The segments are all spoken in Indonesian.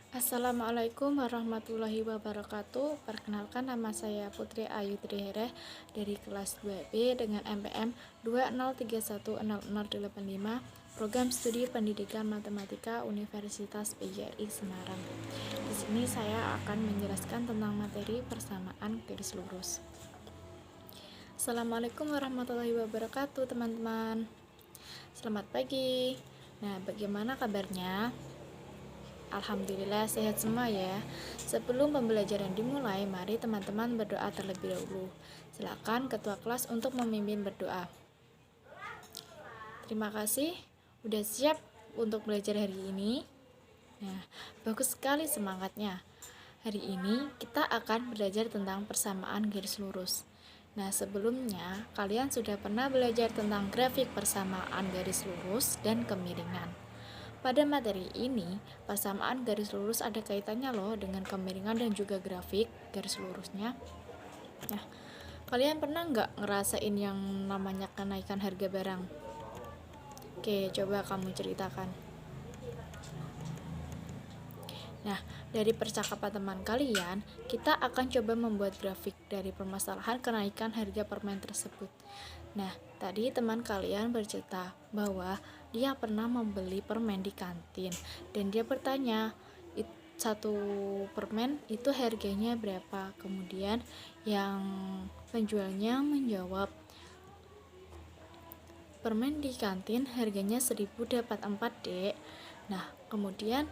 Assalamualaikum warahmatullahi wabarakatuh. Perkenalkan, nama saya Putri Ayu Trihereh dari kelas 2B dengan MPM 203100085, Program Studi Pendidikan Matematika Universitas PGRI Semarang. Di sini saya akan menjelaskan tentang materi persamaan garis lurus. Assalamualaikum warahmatullahi wabarakatuh, teman-teman. Selamat pagi. Nah, bagaimana kabarnya? Alhamdulillah sehat semua ya. Sebelum pembelajaran dimulai, mari teman-teman berdoa terlebih dahulu. Silakan ketua kelas untuk memimpin berdoa. Terima kasih, udah siap untuk belajar hari ini. Nah, bagus sekali semangatnya. Hari ini kita akan belajar tentang persamaan garis lurus. Nah, sebelumnya kalian sudah pernah belajar tentang grafik persamaan garis lurus dan kemiringan. Pada materi ini, persamaan garis lurus ada kaitannya loh dengan kemiringan dan juga grafik garis lurusnya. Nah, kalian pernah nggak ngerasain yang namanya kenaikan harga barang? Oke, coba kamu ceritakan. Nah, dari percakapan teman kalian, kita akan coba membuat grafik dari permasalahan kenaikan harga permen tersebut. Nah, tadi teman kalian bercerita bahwa dia pernah membeli permen di kantin dan dia bertanya, satu permen itu harganya berapa? Kemudian yang penjualnya menjawab, permen di kantin harganya 1000 dapat 4, Dek. Nah, kemudian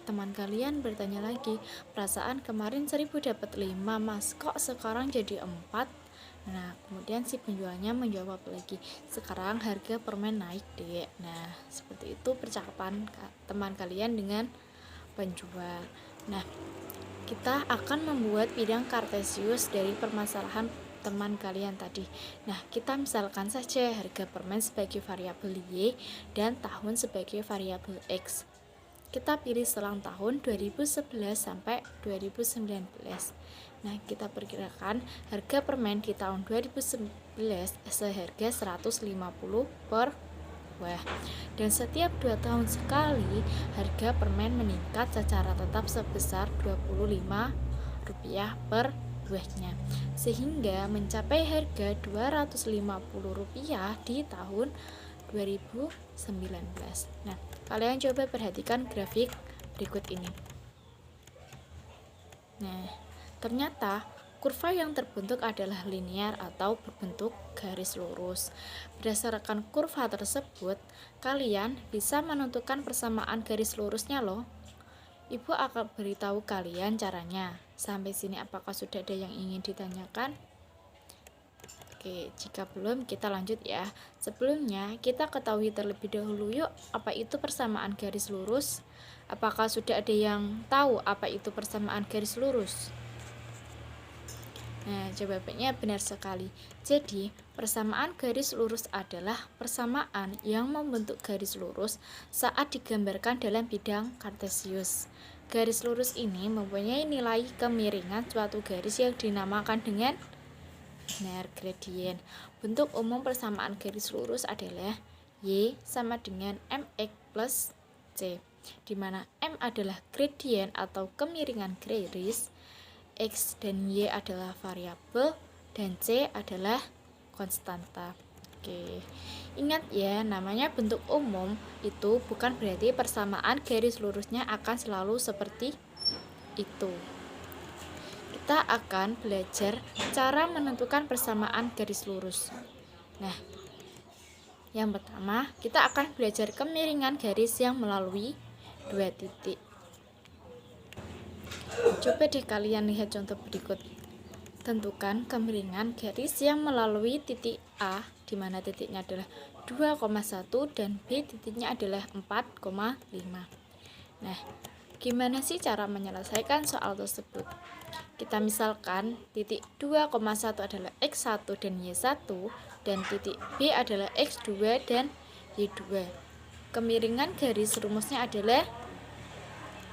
teman kalian bertanya lagi, perasaan kemarin 1000 dapat 5, Mas, kok sekarang jadi 4? Nah, kemudian si penjualnya menjawab lagi, sekarang harga permen naik, Dek. Nah, seperti itu percakapan teman kalian dengan penjual. Nah, kita akan membuat bidang kartesius dari permasalahan teman kalian tadi. Nah, kita misalkan saja harga permen sebagai variabel Y dan tahun sebagai variabel X. Kita pilih selang tahun 2011 sampai 2019. Nah, kita perkirakan harga permen di tahun 2011 seharga 150 per buah. Dan setiap 2 tahun sekali, harga permen meningkat secara tetap sebesar Rp25 per buahnya, sehingga mencapai harga Rp250 di tahun 2019. Nah, kalian coba perhatikan grafik berikut ini. Nah, ternyata kurva yang terbentuk adalah linear atau berbentuk garis lurus. Berdasarkan kurva tersebut, kalian bisa menentukan persamaan garis lurusnya loh. Ibu akan beritahu kalian caranya. Sampai sini apakah sudah ada yang ingin ditanyakan? Oke, jika belum kita lanjut ya. Sebelumnya kita ketahui terlebih dahulu yuk apa itu persamaan garis lurus. Apakah sudah ada yang tahu apa itu persamaan garis lurus? Nah, jawabannya benar sekali. Jadi, persamaan garis lurus adalah persamaan yang membentuk garis lurus saat digambarkan dalam bidang kartesius. Garis lurus ini mempunyai nilai kemiringan suatu garis yang dinamakan dengan benar gradien. Bentuk umum persamaan garis lurus adalah Y sama dengan MX plus C, di mana M adalah gradien atau kemiringan garis, X dan Y adalah variabel, dan C adalah konstanta. Oke, ingat ya, namanya bentuk umum itu bukan berarti persamaan garis lurusnya akan selalu seperti itu. Kita akan belajar cara menentukan persamaan garis lurus. Nah, yang pertama kita akan belajar kemiringan garis yang melalui 2 titik. Coba deh kalian lihat contoh berikut. Tentukan kemiringan garis yang melalui titik A, di mana titiknya adalah 2,1 dan B titiknya adalah 4,5. Nah, gimana sih cara menyelesaikan soal tersebut? Kita misalkan titik 2,1 adalah X1 dan Y1 dan titik B adalah X2 dan Y2. Kemiringan garis rumusnya adalah,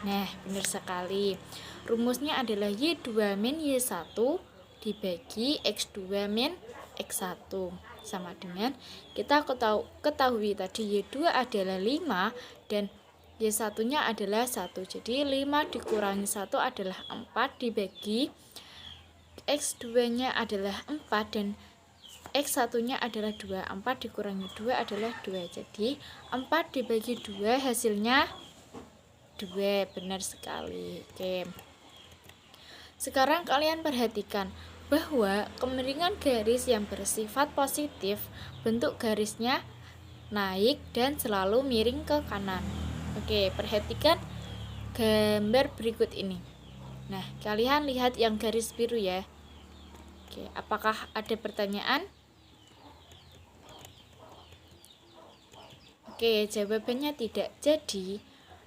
nah, benar sekali. Rumusnya adalah Y2 min Y1 dibagi X2 min X1. Sama dengan kita ketahui tadi Y2 adalah 5 dan Y satunya adalah 1. Jadi 5 dikurangi 1 adalah 4, dibagi X2 nya adalah 4 dan X satunya adalah 2. 4 dikurangi 2 adalah 2. Jadi 4 dibagi 2 hasilnya 2. Benar sekali. Oke. Sekarang kalian perhatikan bahwa kemiringan garis yang bersifat positif, bentuk garisnya naik dan selalu miring ke kanan. Oke, perhatikan gambar berikut ini. Nah, kalian lihat yang garis biru ya. Oke, apakah ada pertanyaan? Oke, jawabannya tidak. Jadi,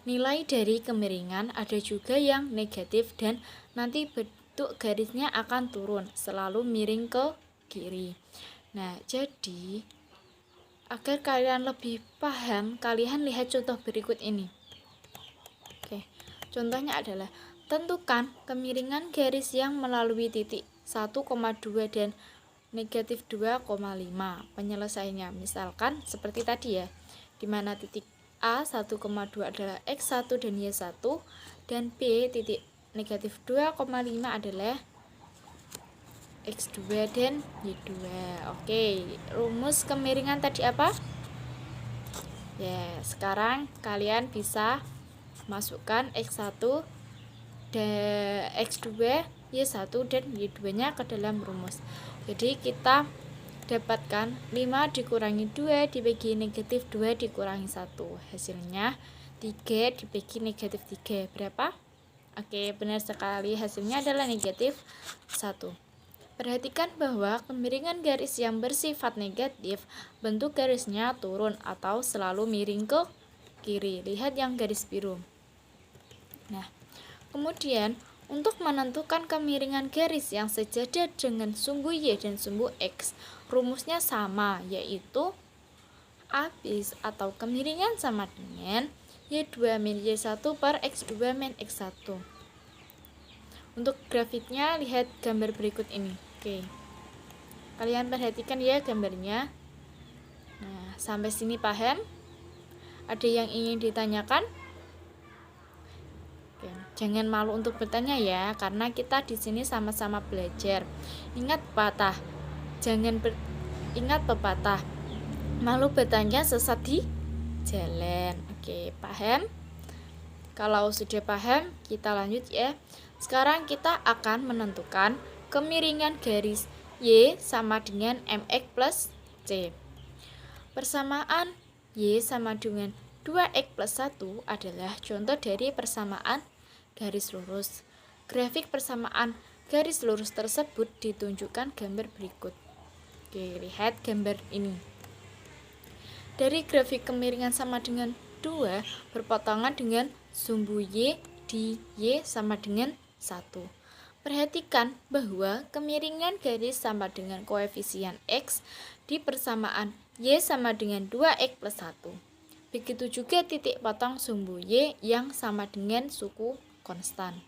nilai dari kemiringan ada juga yang negatif dan nanti bentuk garisnya akan turun, selalu miring ke kiri. Nah, jadi agar kalian lebih paham, kalian lihat contoh berikut ini. Oke, contohnya adalah tentukan kemiringan garis yang melalui titik 1,2 dan negatif 2,5. Penyelesaiannya misalkan seperti tadi ya, dimana titik A 1,2 adalah X1 dan Y1 dan B titik negatif 2,5 adalah X2 dan Y2. Oke, rumus kemiringan tadi apa? Ya, sekarang kalian bisa masukkan X1 dan X2, Y1 dan Y2 nya ke dalam rumus. Jadi kita dapatkan 5 dikurangi 2 dibagi negatif 2 dikurangi 1. Hasilnya 3 dibagi negatif 3. Berapa? Oke, benar sekali. Hasilnya adalah negatif 1. Perhatikan bahwa kemiringan garis yang bersifat negatif, bentuk garisnya turun atau selalu miring ke kiri. Lihat yang garis biru. Nah, kemudian untuk menentukan kemiringan garis yang sejajar dengan sumbu Y dan sumbu X, rumusnya sama, yaitu abis atau kemiringan sama dengan Y2 min Y1 per X2 min X1. Untuk grafiknya, lihat gambar berikut ini. Oke, kalian perhatikan ya gambarnya. Nah, sampai sini paham? Ada yang ingin ditanyakan? Oke, jangan malu untuk bertanya ya, karena kita di sini sama-sama belajar. Ingat pepatah, ingat pepatah, malu bertanya sesat di jalan. Oke, paham? Kalau sudah paham, kita lanjut ya. Sekarang kita akan menentukan kemiringan garis Y sama dengan MX plus C. Persamaan Y sama dengan 2X plus 1 adalah contoh dari persamaan garis lurus. Grafik persamaan garis lurus tersebut ditunjukkan gambar berikut. Oke, lihat gambar ini. Dari grafik kemiringan sama dengan 2 berpotongan dengan sumbu Y di Y sama dengan 1. Perhatikan bahwa kemiringan garis sama dengan koefisien X di persamaan Y sama dengan 2X plus 1. Begitu juga titik potong sumbu Y yang sama dengan suku konstan.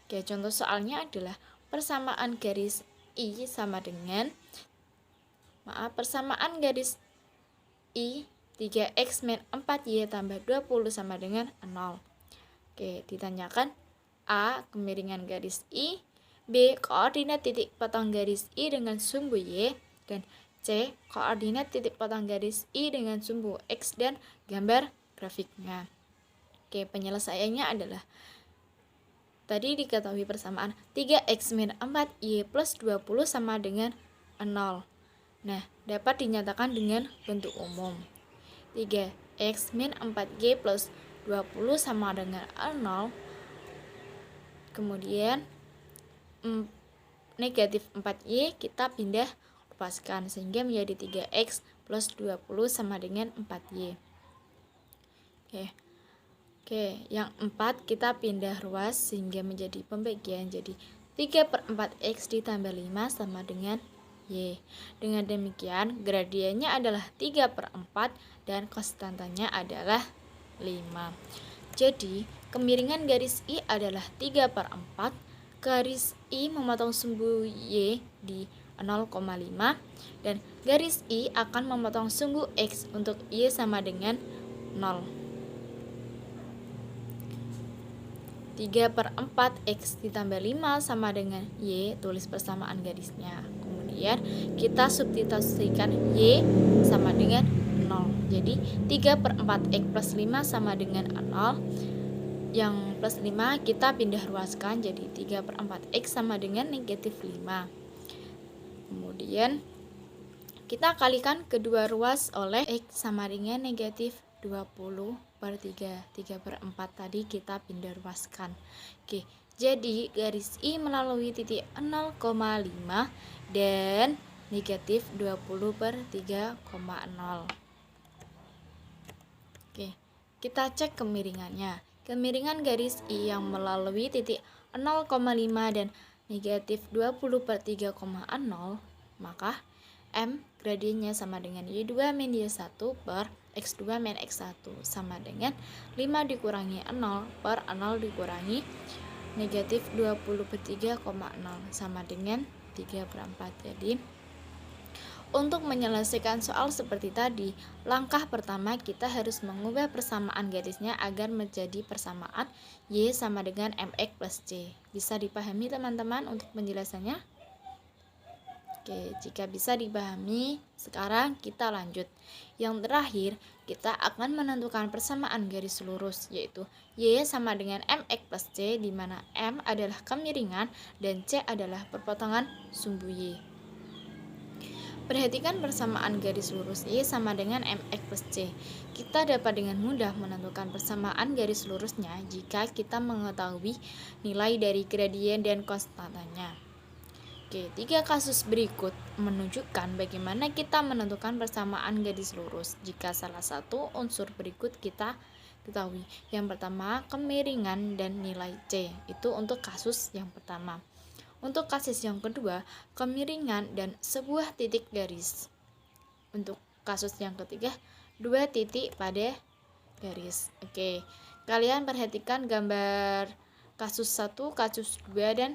Oke, contoh soalnya adalah persamaan garis I sama dengan persamaan garis I 3X min 4Y tambah 20 sama dengan 0. Oke, ditanyakan A. Kemiringan garis I, B. Koordinat titik potong garis I dengan sumbu Y, dan C. Koordinat titik potong garis I dengan sumbu X dan gambar grafiknya. Oke, penyelesaiannya adalah tadi diketahui persamaan 3X min 4Y plus 20 sama dengan 0. Nah, dapat dinyatakan dengan bentuk umum. 3X min 4Y plus 20 sama dengan 0. Kemudian negatif 4Y kita pindah lepaskan sehingga menjadi 3X plus 20 sama dengan 4Y. Oke, yang 4 kita pindah ruas sehingga menjadi pembagian, jadi 3/4X ditambah 5 sama dengan Y. Dengan demikian gradiennya adalah 3/4 dan konstantanya adalah 5. Jadi kemiringan garis I adalah 3/4, garis I memotong sumbu Y di 0,5 dan garis I akan memotong sumbu X untuk Y sama dengan 0. 3/4 X ditambah 5 sama dengan Y, tulis persamaan garisnya. Kemudian kita substitusikan Y sama dengan 0. Jadi 3/4 X plus 5 sama dengan 0. Yang plus 5 kita pindah ruaskan, jadi 3/4 X sama dengan negatif 5. Kemudian kita kalikan kedua ruas oleh X sama dengan negatif 20/3. 3/4 tadi kita pindah ruaskan. Oke, jadi garis I melalui titik 0,5 dan negatif 20/3,0. Oke, kita cek kemiringannya. Kemiringan garis I yang melalui titik 0,5 dan negatif 20/3,0, maka M gradiennya sama dengan Y2 min Y1 per X2 min X1 sama dengan 5 dikurangi 0 per 0 dikurangi negatif 20/3,0 sama dengan 3/4. Jadi untuk menyelesaikan soal seperti tadi, langkah pertama kita harus mengubah persamaan garisnya agar menjadi persamaan Y sama dengan MX plus C. Bisa dipahami teman-teman untuk penjelasannya? Oke, jika bisa dipahami, sekarang kita lanjut. Yang terakhir, kita akan menentukan persamaan garis lurus, yaitu Y sama dengan MX plus C, di mana M adalah kemiringan dan C adalah perpotongan sumbu Y. Perhatikan persamaan garis lurus Y sama dengan MX plus C. Kita dapat dengan mudah menentukan persamaan garis lurusnya jika kita mengetahui nilai dari gradien dan konstantanya. Oke, 3 kasus berikut menunjukkan bagaimana kita menentukan persamaan garis lurus jika salah satu unsur berikut kita ketahui. Yang pertama, kemiringan dan nilai C. Itu untuk kasus yang pertama. Untuk kasus yang kedua, kemiringan dan sebuah titik garis. Untuk kasus yang ketiga, 2 titik pada garis. Oke, kalian perhatikan gambar kasus 1, kasus 2, dan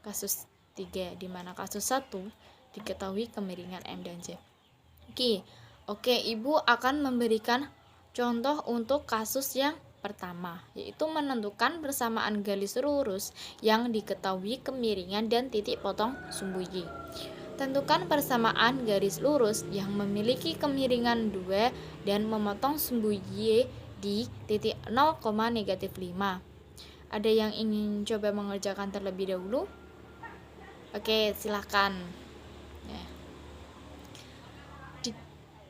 kasus 3, di mana kasus 1 diketahui kemiringan M dan C. Oke, Ibu akan memberikan contoh untuk kasus yang pertama, yaitu menentukan persamaan garis lurus yang diketahui kemiringan dan titik potong sumbu Y. Tentukan persamaan garis lurus yang memiliki kemiringan 2 dan memotong sumbu Y di titik 0,-5. Ada yang ingin coba mengerjakan terlebih dahulu? Oke, silakan. Ya.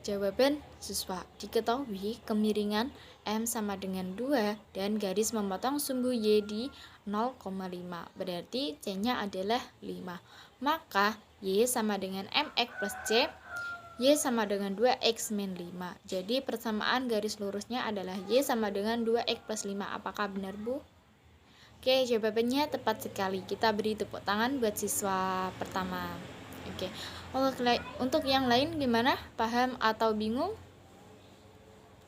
Jawaban siswa, diketahui kemiringan M sama dengan 2 dan garis memotong sumbu Y di 0,5. Berarti C-nya adalah 5. Maka Y sama dengan MX plus C, Y sama dengan 2X min 5. Jadi persamaan garis lurusnya adalah Y sama dengan 2X plus 5. Apakah benar, Bu? Oke, jawabannya tepat sekali. Kita beri tepuk tangan buat siswa pertama. Oke, untuk yang lain gimana? Paham atau bingung?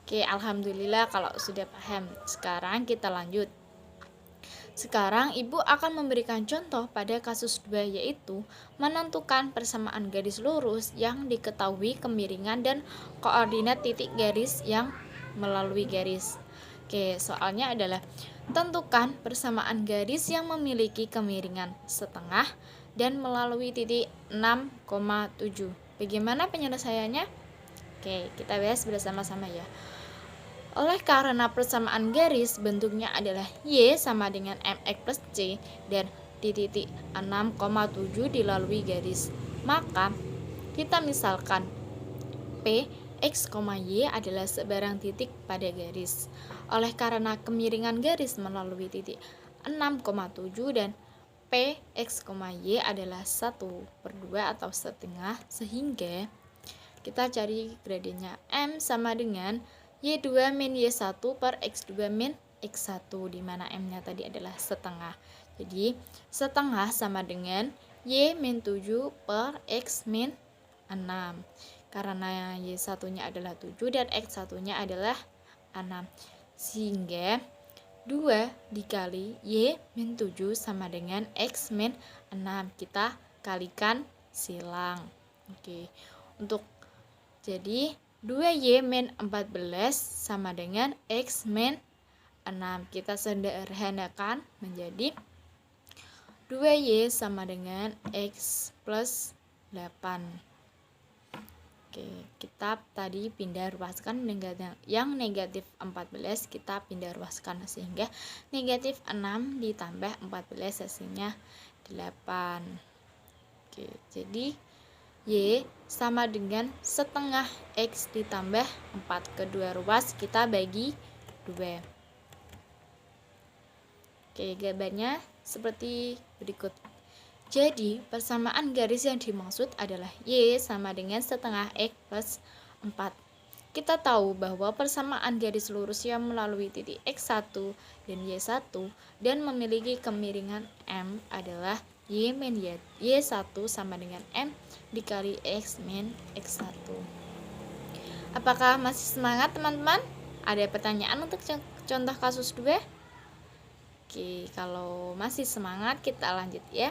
Oke, alhamdulillah kalau sudah paham. Sekarang kita lanjut. Sekarang Ibu akan memberikan contoh pada kasus 2, yaitu menentukan persamaan garis lurus yang diketahui kemiringan dan koordinat titik garis yang melalui garis. Oke, soalnya adalah tentukan persamaan garis yang memiliki kemiringan setengah dan melalui titik 6,7. Bagaimana penyelesaiannya? Oke, kita bahas bersama-sama ya. Oleh karena persamaan garis bentuknya adalah Y sama dengan MX plus C dan di titik 6,7 dilalui garis, maka kita misalkan P, X, Y adalah sebarang titik pada garis. Oleh karena kemiringan garis melalui titik 6,7 dan P, X, Y adalah 1/2 atau setengah, sehingga kita cari gradiennya. M sama dengan Y2 min Y1 per X2 min X1, di mana M-nya tadi adalah setengah. Jadi setengah sama dengan Y min 7 per X min 6. Karena Y1-nya adalah 7 dan X1-nya adalah 6. Sehingga 2 dikali Y min 7 sama dengan X min 6. Kita kalikan silang. Oke. Jadi 2Y min 14 sama dengan X min 6. Kita sederhanakan menjadi 2Y sama dengan X plus 8. Oke, kita tadi pindah ruaskan yang negatif 14 kita pindah ruaskan sehingga negatif 6 ditambah 14 hasilnya 8. Oke, jadi Y sama dengan setengah X ditambah 4. Kedua ruas kita bagi 2. Oke, gambarnya seperti berikut. Jadi, persamaan garis yang dimaksud adalah Y sama dengan setengah X plus 4. Kita tahu bahwa persamaan garis lurus yang melalui titik X1 dan Y1 dan memiliki kemiringan M adalah Y min Y1 sama dengan M dikali X min X1. Apakah masih semangat teman-teman? Ada pertanyaan untuk contoh kasus 2? Oke, kalau masih semangat kita lanjut ya.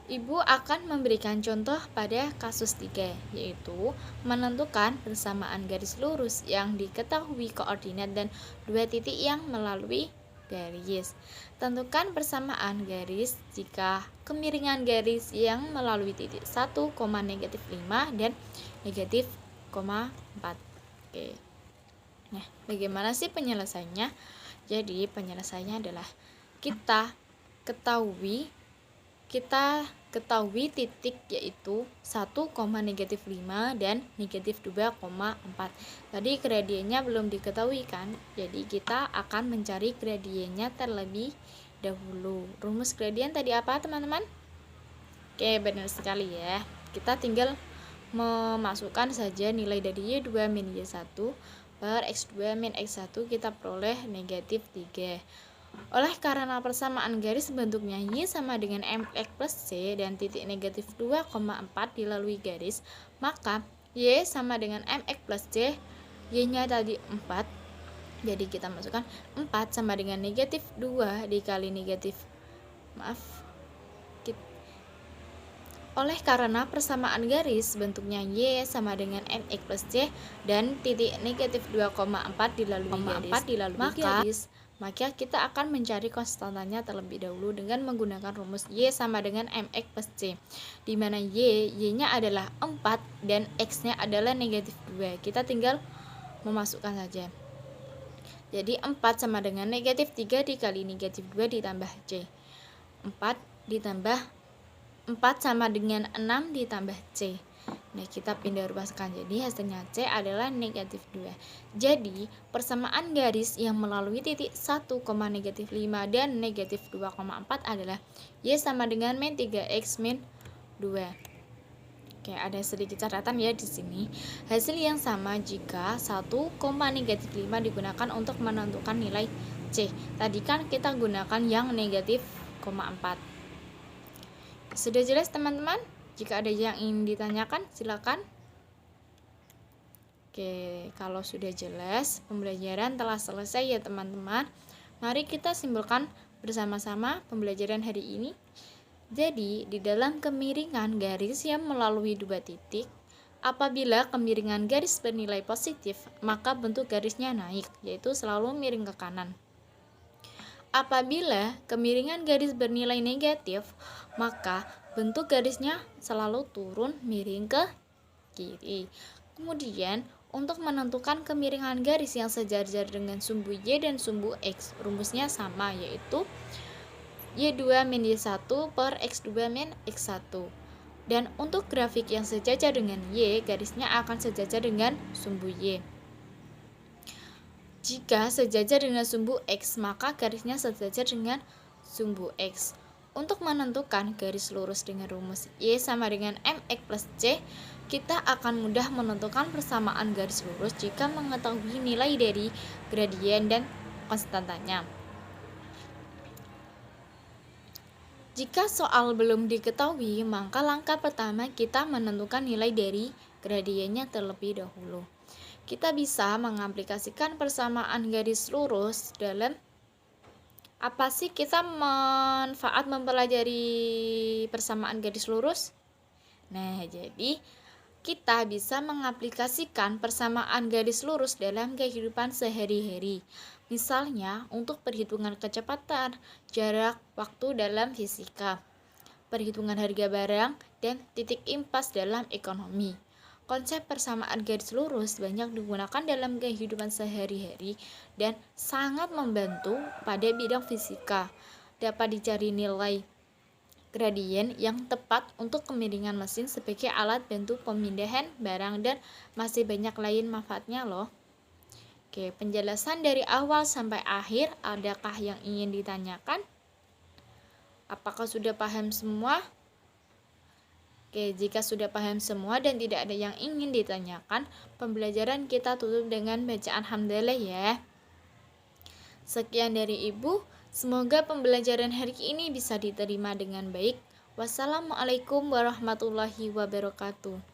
Ibu akan memberikan contoh pada kasus 3, yaitu menentukan persamaan garis lurus yang diketahui koordinat dan 2 titik yang melalui garis. Tentukan persamaan garis jika kemiringan garis yang melalui titik 1, negatif 5 dan negatif, 4. Oke. Nah, bagaimana sih penyelesaiannya? Jadi, penyelesaiannya adalah kita ketahui titik yaitu 1, negatif 5 dan negatif 2,4. Tadi gradiennya belum diketahui kan? Jadi kita akan mencari gradiennya terlebih dahulu. Rumus gradien tadi apa teman-teman? Oke, benar sekali ya. Kita tinggal memasukkan saja nilai dari Y2 min Y1 per X2 min X1, kita peroleh negatif 3. Oleh karena persamaan garis bentuknya Y sama dengan MX plus C dan titik negatif 2,4 dilalui garis, maka Y sama dengan MX plus C, Y-nya tadi 4. Jadi kita masukkan 4 sama dengan negatif 2 dikali negatif. Oleh karena persamaan garis bentuknya Y sama dengan MX plus C dan titik negatif 2,4 dilalui garis, maka kita akan mencari konstantanya terlebih dahulu dengan menggunakan rumus Y sama dengan MX plus C, di mana Y-nya adalah 4 dan X-nya adalah negatif 2. Kita tinggal memasukkan saja. Jadi 4 sama dengan negatif 3 dikali negatif 2 ditambah C. 4 ditambah 4 sama dengan 6 ditambah C. Nah, kita pindah ruaskan, jadi hasilnya C adalah negatif 2. Jadi, persamaan garis yang melalui titik 1, negatif 5 dan negatif 2,4 adalah Y sama dengan min 3X min 2. Oke, ada sedikit catatan ya di sini. Hasil yang sama jika 1, negatif 5 digunakan untuk menentukan nilai C. Tadi kan kita gunakan yang negatif 4. Sudah jelas teman-teman? Jika ada yang ingin ditanyakan, silakan. Oke, kalau sudah jelas, pembelajaran telah selesai ya teman-teman. Mari kita simpulkan bersama-sama pembelajaran hari ini. Jadi, di dalam kemiringan garis yang melalui 2 titik, apabila kemiringan garis bernilai positif, maka bentuk garisnya naik, yaitu selalu miring ke kanan. Apabila kemiringan garis bernilai negatif, maka bentuk garisnya selalu turun miring ke kiri. Kemudian, untuk menentukan kemiringan garis yang sejajar dengan sumbu Y dan sumbu X, rumusnya sama, yaitu Y2 min Y1 per X2 min X1. Dan untuk grafik yang sejajar dengan Y, garisnya akan sejajar dengan sumbu Y. Jika sejajar dengan sumbu X, maka garisnya sejajar dengan sumbu X. Untuk menentukan garis lurus dengan rumus Y sama dengan MX plus C, kita akan mudah menentukan persamaan garis lurus jika mengetahui nilai dari gradien dan konstantanya. Jika soal belum diketahui, maka langkah pertama kita menentukan nilai dari gradiennya terlebih dahulu. Kita bisa mengaplikasikan persamaan garis lurus dalam apa sih kita mempelajari persamaan garis lurus? Nah, jadi kita bisa mengaplikasikan persamaan garis lurus dalam kehidupan sehari-hari. Misalnya, untuk perhitungan kecepatan, jarak, waktu dalam fisika, perhitungan harga barang, dan titik impas dalam ekonomi. Konsep persamaan garis lurus banyak digunakan dalam kehidupan sehari-hari dan sangat membantu pada bidang fisika. Dapat dicari nilai gradien yang tepat untuk kemiringan mesin sebagai alat bantu pemindahan barang dan masih banyak lain manfaatnya loh. Oke, penjelasan dari awal sampai akhir, adakah yang ingin ditanyakan? Apakah sudah paham semua? Oke, jika sudah paham semua dan tidak ada yang ingin ditanyakan, pembelajaran kita tutup dengan bacaan hamdalah ya. Sekian dari Ibu. Semoga pembelajaran hari ini bisa diterima dengan baik. Wassalamualaikum warahmatullahi wabarakatuh.